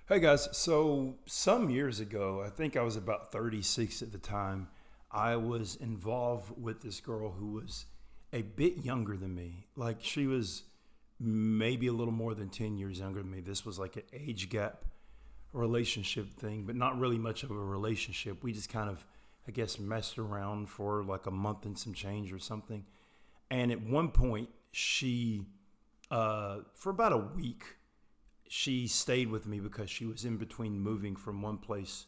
Hey guys, so some years ago, I think I was about 36 at the time, I was involved with this girl who was a bit younger than me. Like she was maybe a little more than 10 years younger than me. This was like an age gap relationship thing, but not really much of a relationship. We just kind of, I guess, messed around for like a month and some change or something. And at one point, for about a week, she stayed with me because she was in between moving from one place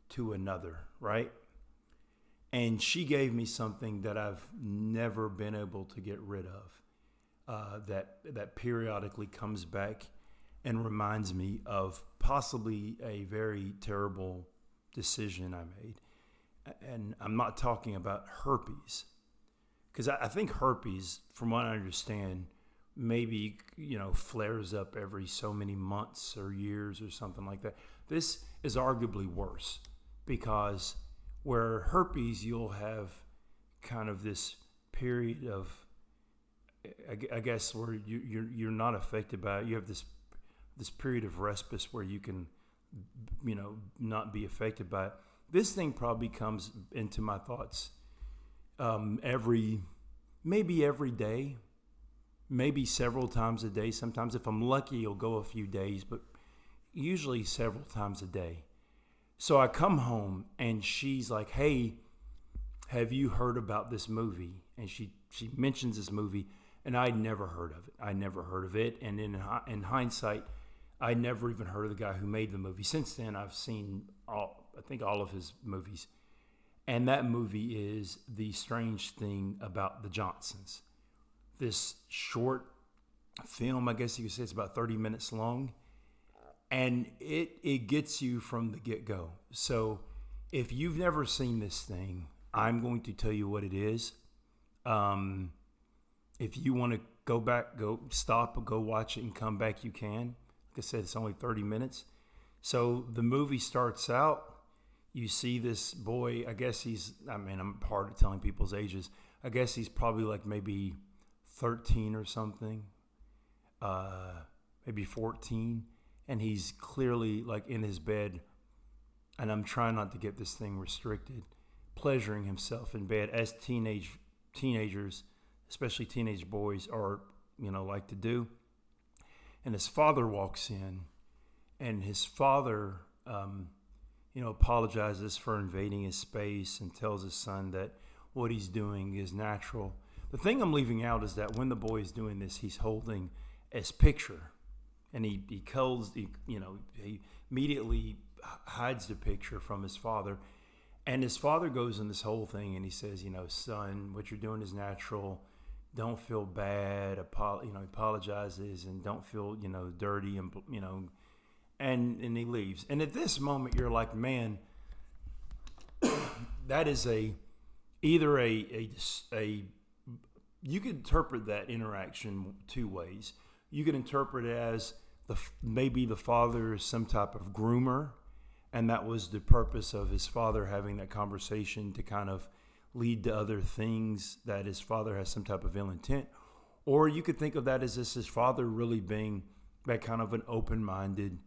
to another, right? And she gave me something that I've never been able to get rid of. That periodically comes back and reminds me of possibly a very terrible decision I made. And I'm not talking about herpes, because I think herpes, from what I understand, maybe flares up every so many months or years or something like that. This is arguably worse because where herpes, you'll have kind of this period of, I guess, where you're not affected by it. You have this period of respite where you can not be affected by it. This thing probably comes into my thoughts maybe every day, maybe several times a day. Sometimes if I'm lucky, it'll go a few days, but usually several times a day. So I come home and she's like, "Hey, have you heard about this movie?" And she mentions this movie, and I'd never heard of it. I never heard of it. And in hindsight, I never even heard of the guy who made the movie. Since then, I've seen I think all of his movies. And that movie is The Strange Thing About the Johnsons. This short film, I guess you could say it's about 30 minutes long. And it gets you from the get-go. So if you've never seen this thing, I'm going to tell you what it is. If you want to go back, go stop, go watch it and come back, you can. Like I said, it's only 30 minutes. So the movie starts out. You see this boy, I'm hard at telling people's ages. I guess he's probably like maybe 13 or something, maybe 14. And he's clearly like in his bed, and I'm trying not to get this thing restricted, pleasuring himself in bed as teenagers, especially teenage boys, are like to do. And his father walks in, and his father, apologizes for invading his space and tells his son that what he's doing is natural. The thing I'm leaving out is that when the boy is doing this, he's holding his picture. And he immediately hides the picture from his father. And his father goes in this whole thing and he says, "Son, what you're doing is natural. Don't feel bad." He apologizes and don't feel, dirty and he leaves. And at this moment, you're like, man, that is either a you could interpret that interaction two ways. You could interpret it as maybe the father is some type of groomer, and that was the purpose of his father having that conversation to kind of lead to other things, that his father has some type of ill intent. Or you could think of that as his father really being that kind of an open-minded,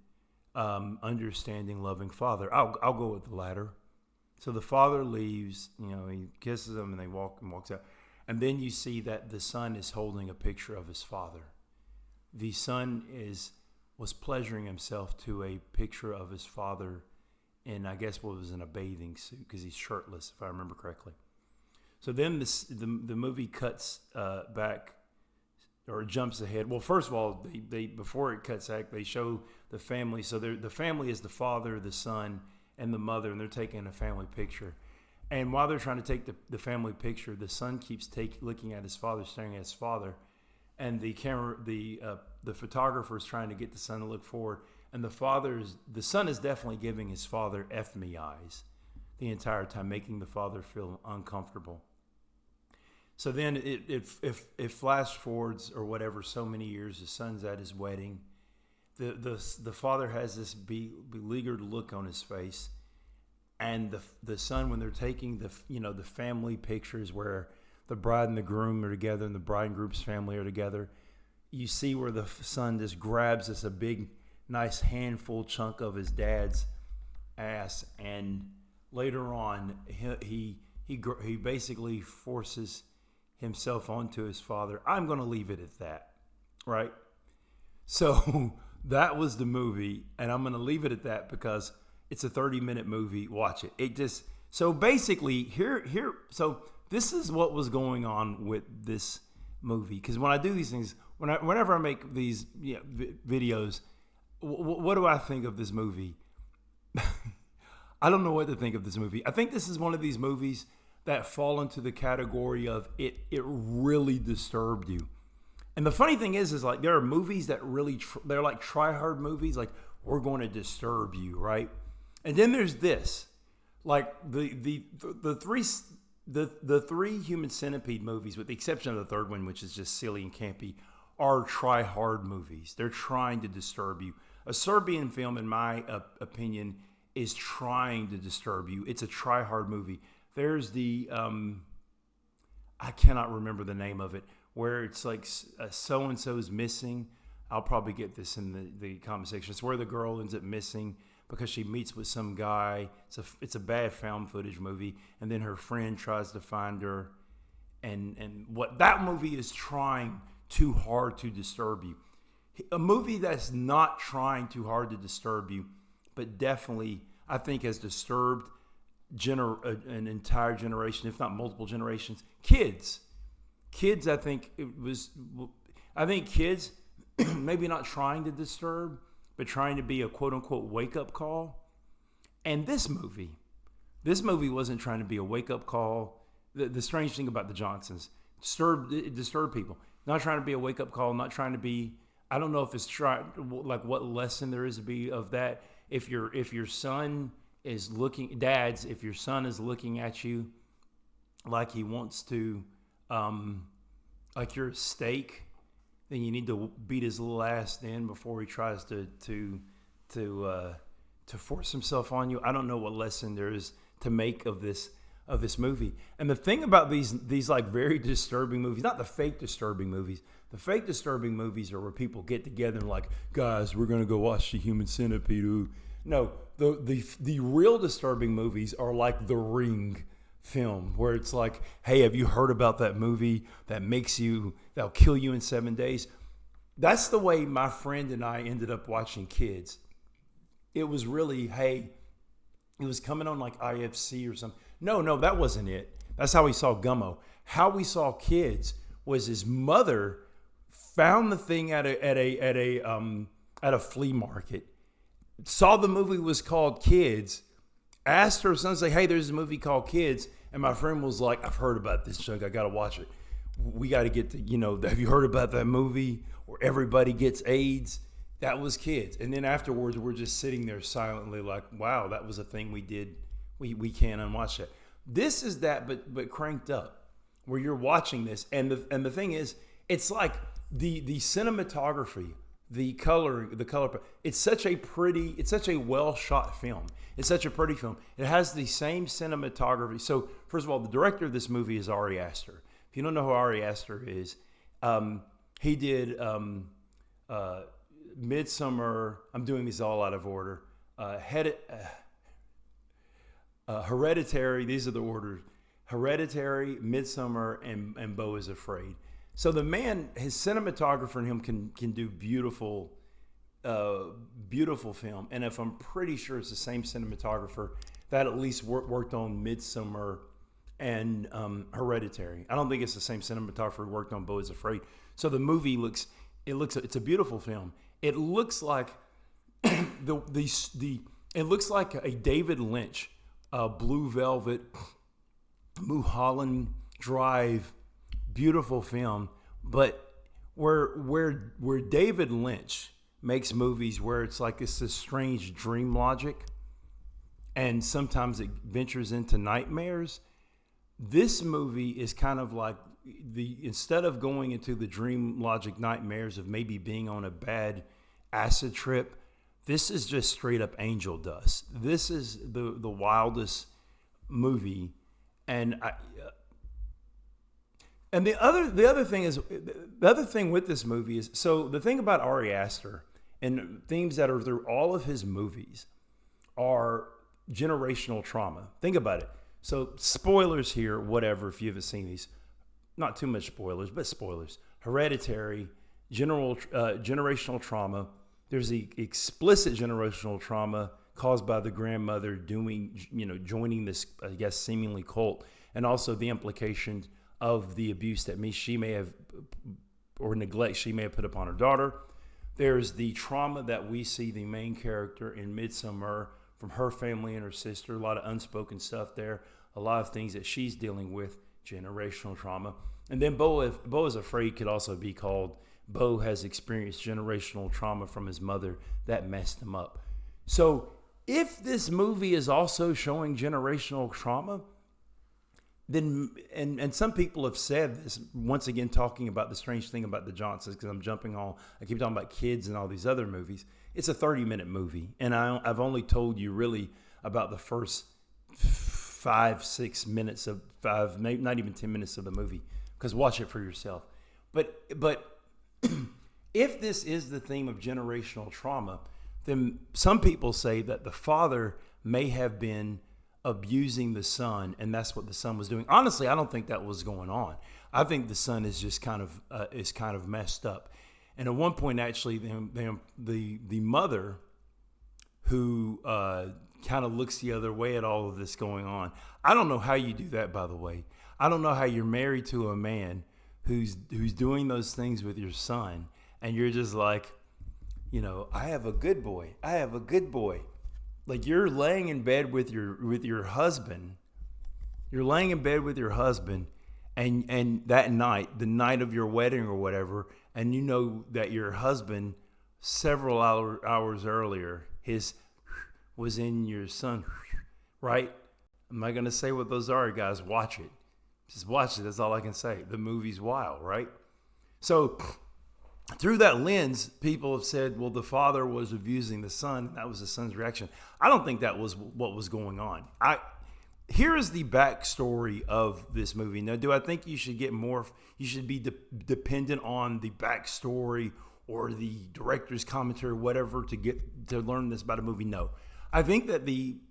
understanding, loving father. I'll go with the latter. So the father leaves, he kisses him and they walks out. And then you see that the son is holding a picture of his father. The son was pleasuring himself to a picture of his father in, I guess, what was in a bathing suit, because he's shirtless, if I remember correctly. So then the movie cuts back, or jumps ahead. Well, first of all, they before it cuts back, they show the family. So the family is the father, the son, and the mother, and they're taking a family picture. And while they're trying to take the family picture, the son keeps looking at his father, staring at his father. And the photographer is trying to get the son to look forward, and the son is definitely giving his father "F me" eyes the entire time, making the father feel uncomfortable. So then it flash forwards or whatever so many years. The son's at his wedding. The father has this beleaguered look on his face, and the son, when they're taking the family pictures where the bride and the groom are together and the bride and groom's family are together, you see where the son just grabs a big nice handful chunk of his dad's ass, and later on he basically forces himself onto his father. I'm going to leave it at that, right? So that was the movie, and I'm going to leave it at that because it's a 30-minute movie. Watch it. It just so basically so this is what was going on with this movie, because when I do these things, whenever I make these videos, what do I think of this movie? I don't know what to think of this movie. I think this is one of these movies that fall into the category of it really disturbed you. And the funny thing is like there are movies that really they're like try hard movies, like we're going to disturb you, right? And then there's this, like the three Human Centipede movies, with the exception of the third one, which is just silly and campy, are try hard movies. They're trying to disturb you. A Serbian film, in my opinion, is trying to disturb you. It's a try hard movie. There's the I cannot remember the name of it, where it's like so and so's missing. I'll probably get this in the comment section. It's where the girl ends up missing because she meets with some guy. It's a bad found footage movie, and then her friend tries to find her, and what that movie is trying too hard to disturb you. A movie that's not trying too hard to disturb you, but definitely I think has disturbed an entire generation, if not multiple generations. Kids, I think kids maybe not trying to disturb, but trying to be a quote unquote wake up call. And this movie wasn't trying to be a wake up call. The strange thing about the Johnsons, it disturbed people. Not trying to be a wake up call. Not trying to be. I don't know if it's like what lesson there is to be of that. If your son is looking, dads, if your son is looking at you like he wants to, like you're a steak, then you need to beat his little ass in before he tries to force himself on you. I don't know what lesson there is to make of this movie. And the thing about these like very disturbing movies, not the fake disturbing movies. The fake disturbing movies are where people get together and like, guys, we're gonna go watch the Human Centipede. Ooh. No, the real disturbing movies are like The Ring film, where it's like, hey, have you heard about that movie that'll kill you in 7 days? That's the way my friend and I ended up watching Kids. It was really, hey, it was coming on like IFC or something. No, that wasn't it. That's how we saw Gummo. How we saw Kids was his mother found the thing at a flea market, saw the movie was called Kids, asked her son, say, hey, there's a movie called Kids. And my friend was like, I've heard about this junk. I got to watch it. We got to get to, have you heard about that movie where everybody gets AIDS? That was Kids. And then afterwards, we're just sitting there silently like, wow, that was a thing we did. We can't unwatch that. This is that, but cranked up, where you're watching this. And the thing is, it's like the cinematography, the color, it's such a well shot film. It's such a pretty film. It has the same cinematography. So first of all, the director of this movie is Ari Aster. If you don't know who Ari Aster is, he did Midsummer. I'm doing these all out of order. Hereditary. These are the orders. Hereditary, Midsummer, and Beau is Afraid. So the man, his cinematographer and him can do beautiful film. And if I'm pretty sure it's the same cinematographer that at least worked on Midsummer and Hereditary. I don't think it's the same cinematographer who worked on Beau is Afraid. So the movie it's a beautiful film. It looks like it looks like a David Lynch, Blue Velvet, Mulholland Drive, beautiful film. But where David Lynch makes movies where it's like it's this strange dream logic, and sometimes it ventures into nightmares, this movie is kind of like instead of going into the dream logic nightmares of maybe being on a bad acid trip, this is just straight up angel dust. This is the wildest movie. And the other thing with this movie is, so the thing about Ari Aster and themes that are through all of his movies are generational trauma. Think about it. So spoilers here, whatever, if you haven't seen these, not too much spoilers, but spoilers. Hereditary, generational trauma. There's the explicit generational trauma caused by the grandmother joining this, I guess, seemingly cult, and also the implications of the abuse that she may have, or neglect she may have put upon her daughter. There's the trauma that we see the main character in Midsommar from her family and her sister. A lot of unspoken stuff there. A lot of things that she's dealing with, generational trauma. And then Beau is Afraid could also be called Beau has experienced generational trauma from his mother that messed him up. So if this movie is also showing generational trauma, then, and some people have said this, once again, talking about the strange thing about the Johnsons, because I keep talking about kids and all these other movies. It's a 30-minute movie, and I've only told you really about the first 5-6 minutes of maybe not even 10 minutes of the movie, because watch it for yourself. But if this is the theme of generational trauma, then some people say that the father may have been abusing the son, and that's what the son was doing. Honestly, I don't think that was going on. I think the son is just kind of messed up. And at one point, actually, the mother, who kind of looks the other way at all of this going on. I don't know how you do that, by the way. I don't know how you're married to a man who's doing those things with your son, and you're just like, I have a good boy. I have a good boy. Like, you're laying in bed with your husband. You're laying in bed with your husband, and that night, the night of your wedding or whatever, and you know that your husband several hours earlier, his was in your son, right? I'm not going to say what those are, guys. Watch it. Just watch it. That's all I can say. The movie's wild, right? So through that lens, people have said, well, the father was abusing the son. That was the son's reaction. I don't think that was what was going on. Here is the backstory of this movie. Now, do I think you should get more? You should be dependent on the backstory or the director's commentary, whatever, to learn this about a movie? No. I think that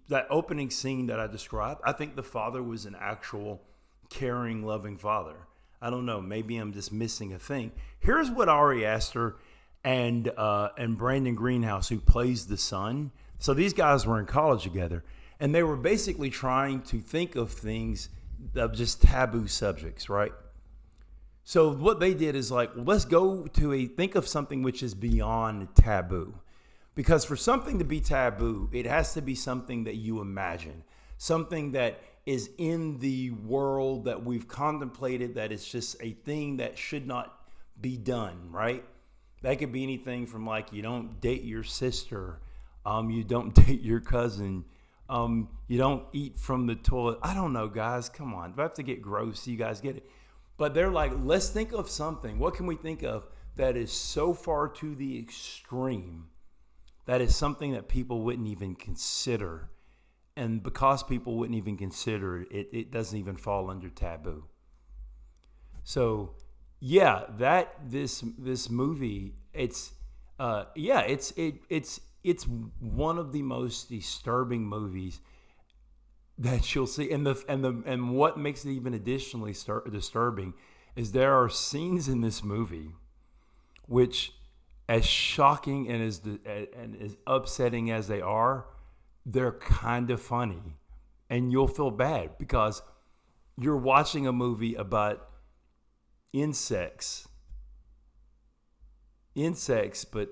that opening scene that I described, I think the father was an actual caring, loving father. I don't know. Maybe I'm just missing a thing. Here's what Ari Aster and Brandon Greenhouse, who plays the son. So these guys were in college together, and they were basically trying to think of things of just taboo subjects, right? So what they did is like, let's go to think of something which is beyond taboo. Because for something to be taboo, it has to be something that you imagine, something that is in the world that we've contemplated, that it's just a thing that should not be done, right? That could be anything from like, you don't date your sister, you don't date your cousin, you don't eat from the toilet. I don't know, guys, come on. If I have to get gross, you guys get it. But they're like, let's think of something. What can we think of that is so far to the extreme that is something that people wouldn't even consider? And because people wouldn't even consider it, it doesn't even fall under taboo. So, yeah, this movie, it's one of the most disturbing movies that you'll see. And what makes it even additionally disturbing is there are scenes in this movie which, as shocking and as upsetting as they are, they're kind of funny, and you'll feel bad because you're watching a movie about insects, but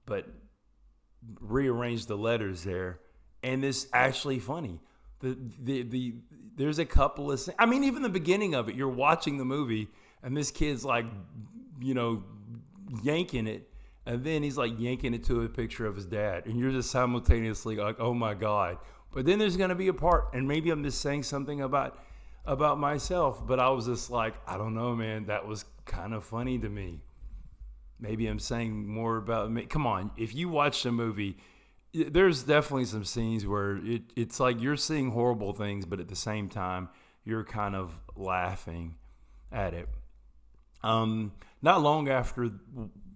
but rearrange the letters there, and it's actually funny. There's a couple of, I mean, even the beginning of it, you're watching the movie, and this kid's like, yanking it. And then he's like yanking it to a picture of his dad. And you're just simultaneously like, oh my God. But then there's going to be a part, and maybe I'm just saying something about myself, but I was just like, I don't know, man, that was kind of funny to me. Maybe I'm saying more about me. Come on, if you watch the movie, there's definitely some scenes where it's like you're seeing horrible things, but at the same time, you're kind of laughing at it. Not long after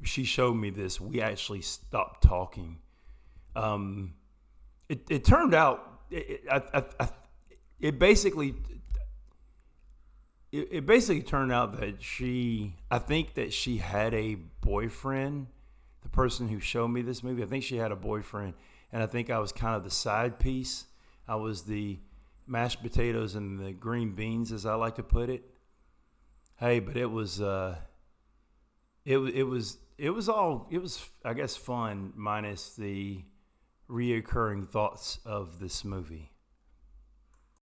she showed me this, we actually stopped talking. It turned out it basically turned out that I think that she had a boyfriend. The person who showed me this movie, I think she had a boyfriend, and I think I was kind of the side piece. I was the mashed potatoes and the green beans, as I like to put it. Hey, but it was I guess fun, minus the reoccurring thoughts of this movie.